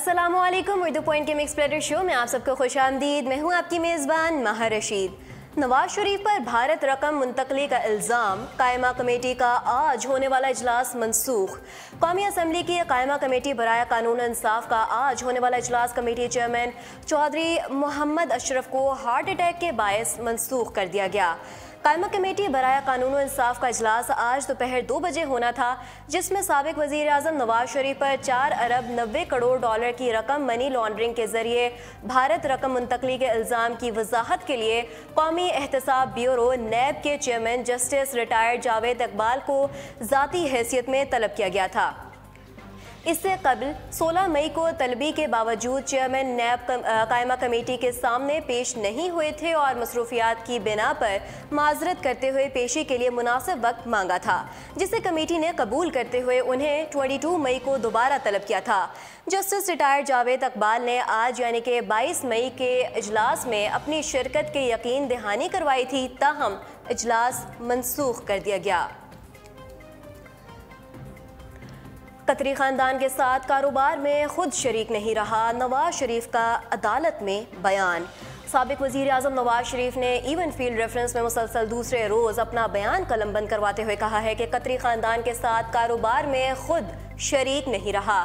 अस्सलामुअलैकुम। उर्दू पॉइंट के mix platter show में आप सबको खुशामदीद। मैं हूँ आपकी मेज़बान माहा रशीद। नवाज शरीफ पर भारत रकम मुंतकली का इल्ज़ाम, कायमा कमेटी का आज होने वाला इजलास मनसूख। कौमी असम्बली की कायमा कमेटी बराए कानून इंसाफ का आज होने वाला इजलास कमेटी चेयरमैन चौधरी मोहम्मद अशरफ को हार्ट अटैक के बायस मनसूख कर दिया गया। कायमा कमेटी बराए कानून इंसाफ का इजलास आज दोपहर 2 बजे होना था, जिसमें साबिक वज़ीर आज़म नवाज शरीफ पर 4 अरब 90 करोड़ डॉलर की रकम मनी लॉन्ड्रिंग के जरिए भारत रकम मुंतकली के इल्ज़ाम की वजाहत के लिए कौमी एहतसाब ब्यूरो नैब के chairman justice retired Javed Iqbal को ज़ाती हैसियत में तलब किया गया था। इससे कबल 16 मई को तलबी के बावजूद चेयरमैन नैब कायमा कमेटी के सामने पेश नहीं हुए थे और मसरूफियात की बिना पर माजरत करते हुए पेशी के लिए मुनासिब वक्त मांगा था, जिसे कमेटी ने कबूल करते हुए उन्हें 22 मई को दोबारा तलब किया था। जस्टिस रिटायर्ड जावेद इकबाल ने आज यानी कि 22 मई के इजलास में अपनी शिरकत के यकीन दहानी करवाई थी, ताहम इजलास मनसूख कर दिया गया। कतरी ख़ानदान के साथ कारोबार में खुद शरीक नहीं रहा, नवाज शरीफ का अदालत में बयान। साबिक वज़ीर आज़म नवाज शरीफ ने इवन फील्ड रेफरेंस में मुसलसल दूसरे रोज़ अपना बयान कलमबंद करवाते हुए कहा है कि कतरी ख़ानदान के साथ कारोबार में खुद शरीक नहीं रहा।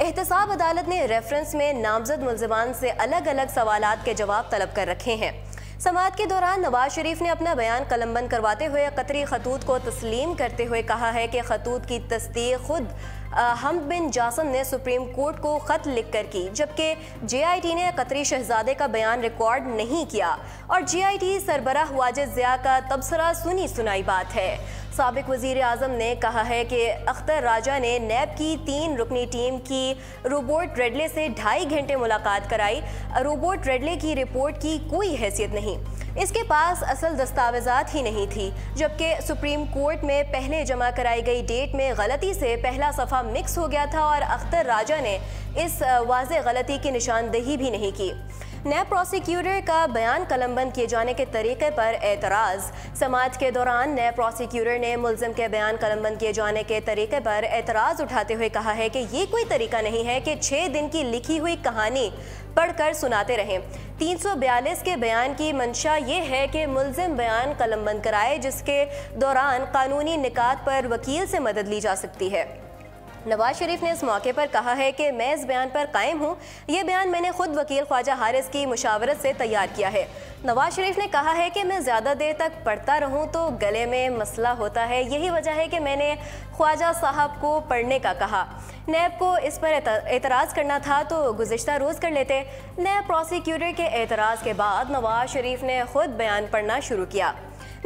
एहतसाब अदालत ने रेफरेंस में नामजद मुल्ज़िमान से अलग अलग सवालात के जवाब तलब कर रखे हैं। समाअत के दौरान नवाज शरीफ ने अपना बयान कलमबंद करवाते हुए कतरी खतूत को तस्लीम करते हुए कहा है कि खतूत की तस्दीक खुद हमद बिन जासम ने सुप्रीम कोर्ट को ख़त लिख कर की, जबकि JIT ने कतरी शहजादे का बयान रिकॉर्ड नहीं किया और JIT सरबराह वाजिद ज़िया का तबसरा सुनी सुनाई बात है। साबिक वज़ीर आज़म ने कहा है कि अख्तर राजा ने नैब की 3 रुकनी टीम की रोबोट रेडले से 2.5 घंटे मुलाकात कराई। रोबोट रेडले की रिपोर्ट की कोई हैसियत नहीं, इसके पास असल दस्तावेज़ात ही नहीं थी, जबकि सुप्रीम कोर्ट में पहले जमा कराई गई डेट में गलती से पहला सफ़ा मिक्स हो गया था और अख्तर राजा ने इस वाज़ेह गलती की निशानदेही भी नहीं की। नैब प्रोसिक्यूटर का बयान कलमबंद किए जाने के तरीके पर एतराज़। समाअत के दौरान नैब प्रोसिक्यूटर ने मुल्ज़िम के बयान कलमबंद किए जाने के तरीके पर एतराज़ उठाते हुए कहा है कि ये कोई तरीका नहीं है कि 6 दिन की लिखी हुई कहानी पढ़कर सुनाते रहें। 342 के बयान की मंशा ये है कि मुल्ज़िम बयान कलमबंद कराए, जिसके दौरान कानूनी निकात पर वकील से मदद ली जा सकती है। नवाज शरीफ ने इस मौके पर कहा है कि मैं इस बयान पर कायम हूँ। ये बयान मैंने खुद वकील ख्वाजा हारिस की मुशावरत से तैयार किया है। नवाज शरीफ ने कहा है कि मैं ज़्यादा देर तक पढ़ता रहूँ तो गले में मसला होता है, यही वजह है कि मैंने ख्वाजा साहब को पढ़ने का कहा। नैब को इस पर एतराज़ करना था तो गुज़िश्ता रोज़ कर लेते। नैब प्रोसिक्यूटर के एतराज़ के बाद नवाज शरीफ ने खुद बयान पढ़ना शुरू किया।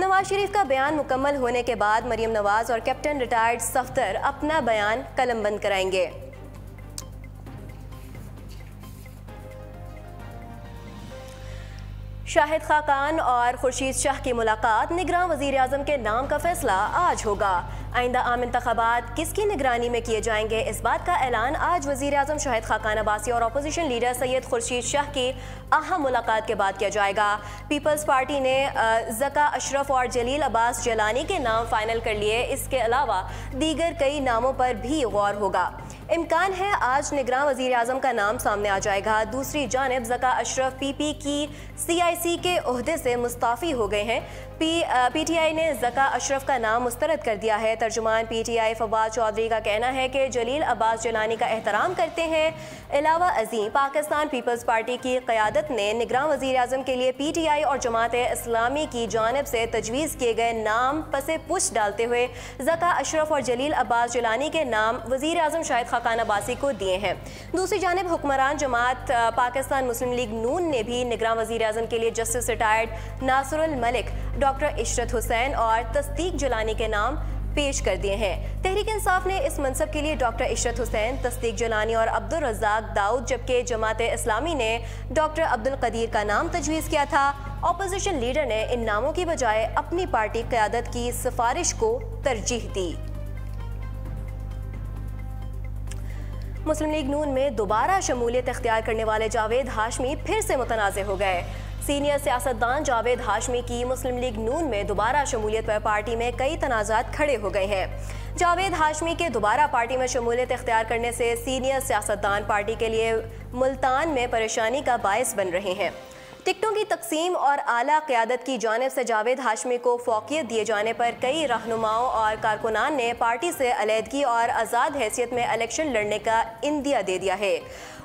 नवाज शरीफ का बयान मुकम्मल होने के बाद मरीम नवाज और कैप्टन रिटायर्ड सफ्दर अपना बयान कलमबंद कराएंगे। शाहिद खाकान और खुर्शीद शाह की मुलाकात, निगरान वज़ीर आज़म के नाम का फैसला आज होगा। आइंदा आम इंतखाबात किसकी निगरानी में किए जाएंगे, इस बात का ऐलान आज वज़ीर आज़म शाहिद खाकान अब्बासी और अपोजिशन लीडर सैयद खुर्शीद शाह की अहम मुलाकात के बाद किया जाएगा। पीपल्स पार्टी ने ज़का अशरफ और जलील अब्बास जलानी के नाम फाइनल कर लिए। इसके अलावा दीगर कई नामों पर भी गौर होगा। इम्कान है आज निगरान वज़ीर आज़म का नाम सामने आ जाएगा। दूसरी जानिब ज़का अशरफ PP की CIC के ओहदे से मुस्ताफ़ी हो गए हैं। PTI ने ज़का अशरफ का नाम मुस्तरद कर दिया है। तर्जुमान PTI फवाद चौधरी का कहना है कि जलील अब्बास जलानी का एहतराम करते हैं। अलावा अजीम पाकिस्तान पीपल्स पार्टी की क़यादत ने निगरान वज़ीर आज़म के लिए PTI और जमात इस्लामी की जानिब से तजवीज़ किए गए नाम पसे पुश डालते हुए ज़का अशरफ और जलील अब्बास जलानी के नाम वज़ीर आज़म शाहिद खाकान अब्बासी को दिए हैं। दूसरी जानिब हुक्मरान जमात पाकिस्तान मुस्लिम लीग नून ने भी निगरान वज़ीर आज़म के लिए justice retired Nasirul Malik, doctor Ishrat Hussain और तस्दीक जलानी के नाम पेश कर दिए हैं। तहरीक इंसाफ ने इस मनसब के लिए डॉक्टर इशरत हुसैन, तस्दीक जलानी और अब्दुल रज़ाक दाऊद, जबकि जमात इस्लामी ने डॉक्टर अब्दुल कदीर का नाम तजवीज़ किया था। अपोजिशन लीडर ने इन नामों की बजाय अपनी पार्टी क़यादत की सिफारिश को तरजीह दी। मुस्लिम लीग नून में दोबारा शमूलियत इख्तियार करने वाले जावेद हाशमी फिर से मुतनाज़े हो गए। सीनियर सियासतदान जावेद हाशमी की मुस्लिम लीग नून में दोबारा शमूलियत पर पार्टी में कई तनाज़ात खड़े हो गए हैं। जावेद हाशमी के दोबारा पार्टी में शमूलियत इख्तियार करने से सीनियर सियासतदान पार्टी के लिए मुल्तान में परेशानी का बायस बन रहे हैं। टिकटों की तकसीम और आला क़यादत की जानिब से जावेद हाशमी को फौकियत दिए जाने पर कई रहनुमाओं और कारकुनान ने पार्टी से अलहदगी और आज़ाद हैसियत में इलेक्शन लड़ने का इंदिया दे दिया है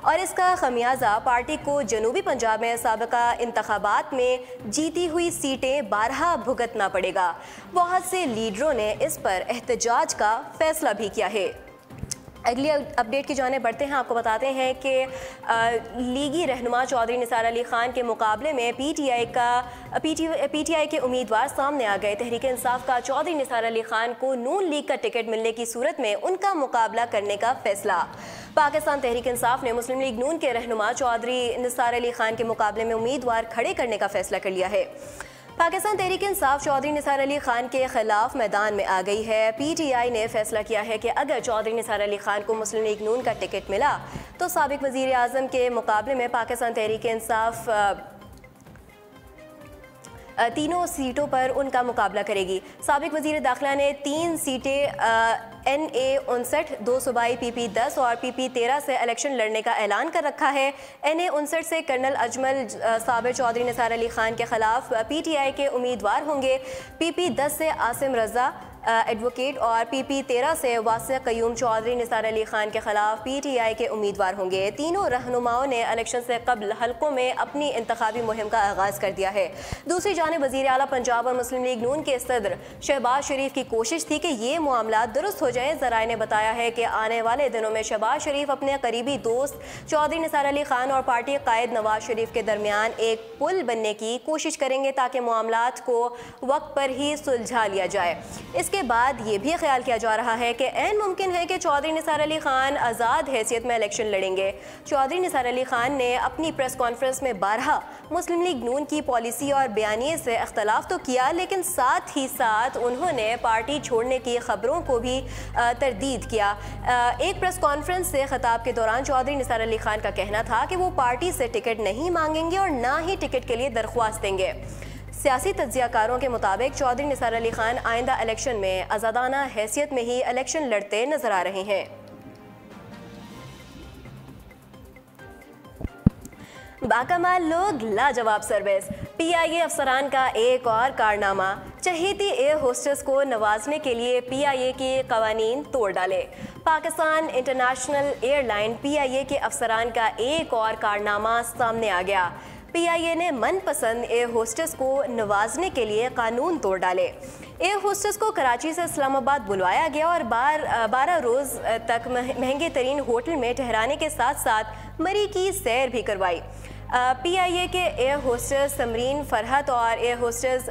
और इसका खमियाजा पार्टी को जनूबी पंजाब में साबिका इंतखाबात में जीती हुई सीटें बारहा भुगतना पड़ेगा। बहुत से लीडरों ने इस पर एहतजाज का फैसला भी किया है। अगली अपडेट की जाने बढ़ते हैं। आपको बताते हैं कि लीगी रहनुमा चौधरी निसार अली खान के मुकाबले में पीटीआई के उम्मीदवार सामने आ गए। तहरीक इंसाफ का चौधरी निसार अली खान को नून लीग का टिकट मिलने की सूरत में उनका मुकाबला करने का फैसला। पाकिस्तान तहरीक इंसाफ ने मुस्लिम लीग नून के रहनुमा चौधरी निसार अली खान के मुकाबले में उम्मीदवार खड़े करने का फैसला कर लिया है। पाकिस्तान तहरीक इंसाफ चौधरी निसार अली खान के खिलाफ मैदान में आ गई है। पीटीआई ने फैसला किया है कि अगर चौधरी निसार अली खान को मुस्लिम लीग नून का टिकट मिला तो साबिक वज़ीर आज़म के मुकाबले में पाकिस्तान तहरीक इंसाफ तीनों सीटों पर उनका मुकाबला करेगी। साबिक वज़ीर दाखिला ने 3 सीटें NA-59, 2 सूबाई PP-10 और PP-13 से इलेक्शन लड़ने का ऐलान कर रखा है। NA-59 से कर्नल अजमल साबिर चौधरी निसार अली खान के खिलाफ PTI के उम्मीदवार होंगे। PP-10 से आसिम रजा एडवोकेट और PP-13 से वासिया कयूम चौधरी निसार अली खान के खिलाफ PTI के उम्मीदवार होंगे। तीनों रहनुमाओं ने इलेक्शन से कबल हलकों में अपनी इंतखाबी मुहिम का आगाज़ कर दिया है। दूसरी जानिब वज़ीर आला पंजाब और मुस्लिम लीग नून के सदर शहबाज शरीफ की कोशिश थी कि ये मामला दुरुस्त हो जाए। ज़राए ने बताया है कि आने वाले दिनों में शहबाज शरीफ अपने करीबी दोस्त चौधरी निसार अली खान और पार्टी कायद नवाज शरीफ के दरमियान एक पुल बनने की कोशिश करेंगे ताकि मामलात को वक्त पर ही सुलझा लिया जाए। इसके बाद ये भी ख्याल किया जा रहा है कि ऐन मुमकिन है कि चौधरी निसार अली खान आज़ाद हैसियत में इलेक्शन लड़ेंगे। चौधरी निसार अली खान ने अपनी प्रेस कॉन्फ्रेंस में बारहा मुस्लिम लीग नून की पॉलिसी और बयानिए से इख्तलाफ तो किया, लेकिन साथ ही साथ उन्होंने पार्टी छोड़ने की खबरों को भी तरदीद किया। एक प्रेस कॉन्फ्रेंस से खिताब के दौरान चौधरी निसार अली खान का कहना था कि वो पार्टी से टिकट नहीं मांगेंगे और ना ही टिकट के लिए दरख्वास्त देंगे। सियासी तज्ज़ियाकारों के मुताबिक चौधरी निसार अली खान आइंदा इलेक्शन में आज़ादाना हैसियत में ही इलेक्शन लड़ते नजर आ रहे हैं। बाकमाल लोग लाजवाब सर्विस। PIA अफसरान का एक और कारनामा, चहेती एयर होस्टेस को नवाजने के लिए PIA के कवानीन तोड़ डाले। पाकिस्तान इंटरनेशनल एयरलाइन PIA के अफसरान का एक और कारनामा सामने आ गया। PIA ने मनपसंद एयर होस्टेस को नवाजने के लिए कानून तोड़ डाले। एयर होस्टेस को कराची से इस्लामाबाद बुलवाया गया और 12 रोज़ तक महंगे तरीन होटल में ठहराने के साथ साथ मरी की सैर भी करवाई। PIA के एयर होस्टेस समरीन फरहत और एयर होस्टेस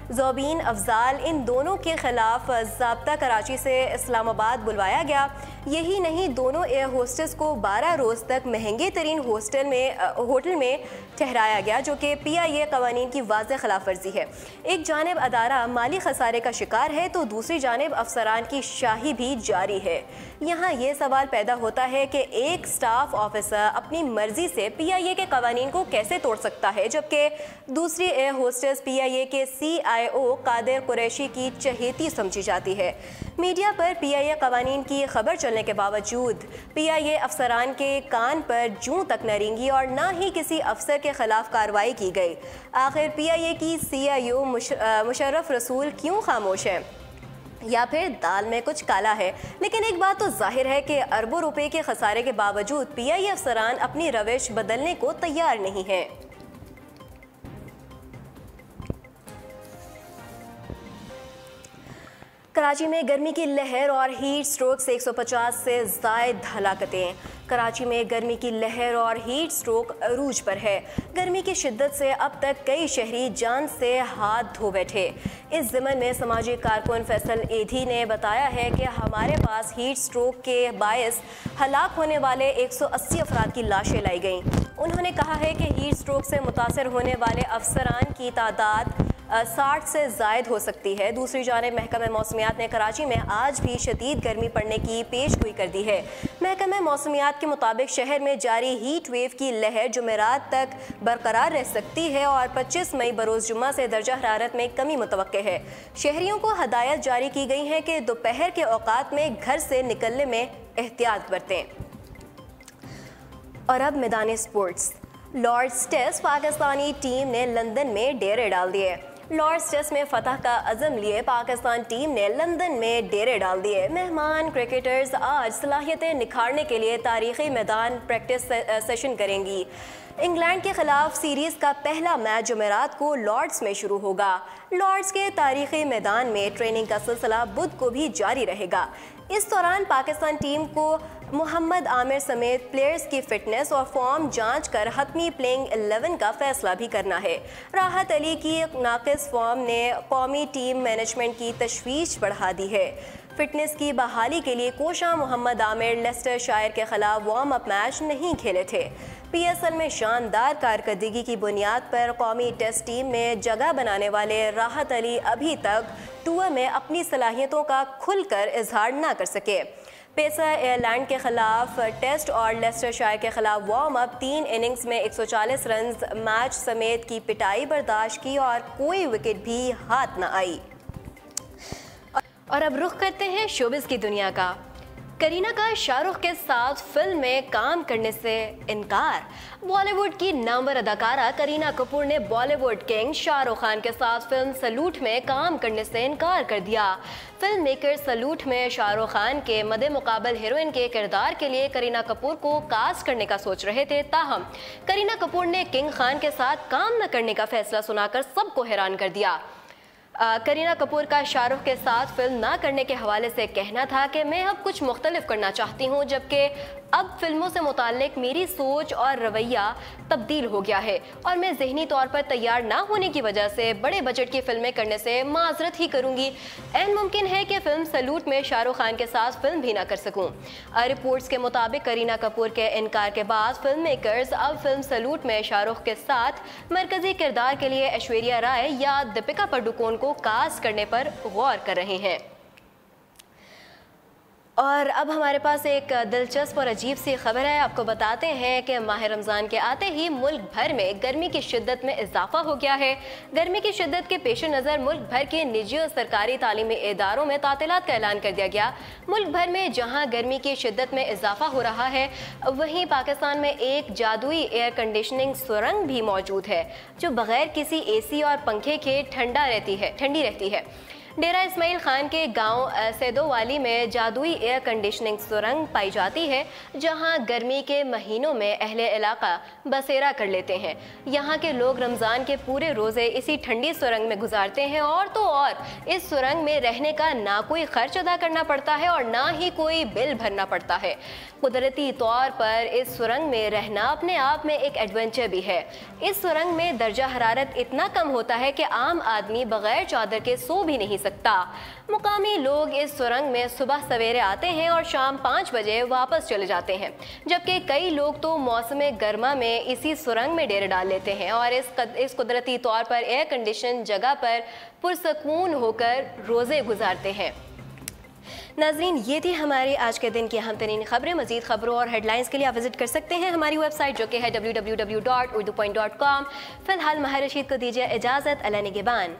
ज़ोबीन अफजाल, इन दोनों के खिलाफ ज़ाब्ता कराची से इस्लामाबाद बुलवाया गया। यही नहीं, दोनों एयर होस्टेस को 12 रोज़ तक महंगे तरीन होटल में ठहराया गया, जो कि PIA कवानीन की वाज़ेह खिलाफ वर्जी है। एक जानिब अदारा माली खसारे का शिकार है तो दूसरी जानिब अफसरान की शाही भी जारी है। यहाँ ये सवाल पैदा होता है कि एक स्टाफ ऑफिसर अपनी मर्जी से PIA के कवानीन को कैसे तोड़ सकता है, जबकि दूसरी एयर होस्टेस PIA के CIO कादिर कुरैशी की चहेती समझी जाती है। मीडिया पर PIA कवानीन की खबर चलने के बावजूद PIA अफसरान के कान पर जूं तक न रेंगी और न ही किसी अफसर के खिलाफ कार्रवाई की गई। आखिर PIA की CIO मुशर्रफ रसूल क्यों खामोश है, या फिर दाल में कुछ काला है? लेकिन एक बात तो जाहिर है कि अरबों रुपए के खसारे के बावजूद PIA अफसरान अपनी रविश बदलने को तैयार नहीं है। कराची में गर्मी की लहर और हीट स्ट्रोक से 150 से ज़ायद हलाकतें। कराची में गर्मी की लहर और हीट स्ट्रोक अरूज पर है। गर्मी की शिद्दत से अब तक कई शहरी जान से हाथ धो बैठे। इस ज़िमन में समाजी कारकुन फैसल एधी ने बताया है कि हमारे पास हीट स्ट्रोक के बायस हलाक होने वाले 180 अफराद की लाशें लाई गईं। उन्होंने कहा है कि हीट स्ट्रोक से मुतासर होने वाले अफसरान की तादाद 60 से ज़ायद हो सकती है। दूसरी जानिब महकमा मौसमियात ने कराची में आज भी शदीद गर्मी पड़ने की पेशगोई कर दी है। महकमा मौसमियात के मुताबिक शहर में जारी हीट वेव की लहर जुमेरात तक बरकरार रह सकती है और 25 मई बरोज़ जुम्मा से दर्जा हरारत में कमी मुतवक्के है। शहरियों को हदायत जारी की गई है कि दोपहर के औकात में घर से निकलने में एहतियात बरतें। और अब मैदान sports. Lord's test Pakistani team ने लंदन में डेरे डाल दिए। लॉर्ड्स टेस्ट में फतह का अज़म लिए पाकिस्तान टीम ने लंदन में डेरे डाल दिए। मेहमान क्रिकेटर्स आज सलाहियतें निखारने के लिए तारीखी मैदान प्रैक्टिस सेशन करेंगी। इंग्लैंड के खिलाफ सीरीज़ का पहला मैच जुमेरात को लॉर्ड्स में शुरू होगा। लॉर्ड्स के तारीखी मैदान में ट्रेनिंग का सिलसिला बुध को भी जारी रहेगा। इस दौरान पाकिस्तान टीम को मोहम्मद आमिर समेत प्लेयर्स की फिटनेस और फॉर्म जांच कर हतमी प्लेइंग 11 का फैसला भी करना है। राहत अली की नाकिस फॉर्म ने कौमी टीम मैनेजमेंट की तशवीश बढ़ा दी है। फिटनेस की बहाली के लिए कोशा मोहम्मद आमिर लेस्टर शायर के खिलाफ वार्म अप मैच नहीं खेले थे। PSL में शानदार कारकर्दगी की बुनियाद पर कौमी टेस्ट टीम में जगह बनाने वाले राहत अली अभी तक टूर में अपनी सलाहियतों का खुलकर इजहार न कर सके। पेसर आयरलैंड के खिलाफ टेस्ट और लेस्टर शायर के खिलाफ वार्म अप 3 इनिंग्स में 140 रन मैच समेत की पिटाई बर्दाश्त की और कोई विकेट भी हाथ न आई। और अब रुख करते हैं शोबिस की दुनिया का। करीना का शाहरुख के साथ फिल्म में काम करने से इनकार। बॉलीवुड की नामवर अदाकारा करीना कपूर ने बॉलीवुड किंग शाहरुख खान के साथ फिल्म सलूट में काम करने से इनकार कर दिया। फिल्म मेकर सलूट में शाहरुख खान के मद्दे मुकाबल हीरोइन के किरदार के लिए करीना कपूर को कास्ट करने का सोच रहे थे, ताहम करीना कपूर ने किंग खान के साथ काम न करने का फैसला सुनाकर सबको हैरान कर दिया। करीना कपूर का शाहरुख के साथ फिल्म ना करने के हवाले से कहना था कि मैं अब कुछ मुख्तलिफ करना चाहती हूँ, जबकि अब फिल्मों से मुताल्लिक मेरी सोच और रवैया तब्दील हो गया है और मैं ज़हनी तौर पर तैयार ना होने की वजह से बड़े बजट की फिल्में करने से माजरत ही करूँगी। ऐन मुमकिन है कि फिल्म सलूट में शाहरुख खान के साथ फिल्म भी ना कर सकूँ। रिपोर्ट्स के मुताबिक करीना कपूर के इनकार के बाद फिल्म मेकर्स अब फिल्म सलूट में शाहरुख के साथ मरकजी किरदार के लिए ऐश्वर्या राय या दीपिका पादुकोण को कास्ट करने पर गौर कर रहे हैं। और अब हमारे पास एक दिलचस्प और अजीब सी खबर है। आपको बताते हैं कि माह रमज़ान के आते ही मुल्क भर में गर्मी की शिद्दत में इजाफा हो गया है। गर्मी की शिद्दत के पेश नज़र मुल्क भर के निजी और सरकारी तालीमी इदारों में तातीलात का ऐलान कर दिया गया। मुल्क भर में जहां गर्मी की शिद्दत में इजाफा हो रहा है, वहीं पाकिस्तान में एक जादुई एयर कंडीशनिंग सुरंग भी मौजूद है जो बगैर किसी AC और पंखे के ठंडी रहती है। डेरा इस्माइल खान के गांव सैदोवाली में जादुई एयर कंडीशनिंग सुरंग पाई जाती है, जहां गर्मी के महीनों में अहले इलाका बसेरा कर लेते हैं। यहां के लोग रमज़ान के पूरे रोज़े इसी ठंडी सुरंग में गुजारते हैं और तो और इस सुरंग में रहने का ना कोई खर्च अदा करना पड़ता है और ना ही कोई बिल भरना पड़ता है। कुदरती तौर पर इस सुरंग में रहना अपने आप में एक एडवेंचर भी है। इस सुरंग में दर्जा हरारत इतना कम होता है कि आम आदमी बगैर चादर के सो भी नहीं सकता। मुकामी लोग इस सुरंग में सुबह सवेरे आते हैं और शाम 5 बजे वापस चले जाते हैं, जबकि कई लोग तो मौसम गर्मा में इसी सुरंग में डेरे डाल लेते हैं और इस कुदरती तौर पर एयर कंडीशन जगह पर पुरसकून होकर रोज़े गुजारते हैं। नाज़रीन, ये थी हमारी आज के दिन की अहम तरीन खबरें। मज़ीद खबरों और हेडलाइंस के लिए आप विजिट कर सकते हैं हमारी वेबसाइट जो कि है www.urdupoint.com। फ़िलहाल माहिर रशीद को दीजिए इजाज़त। अल्लाह निगहबान।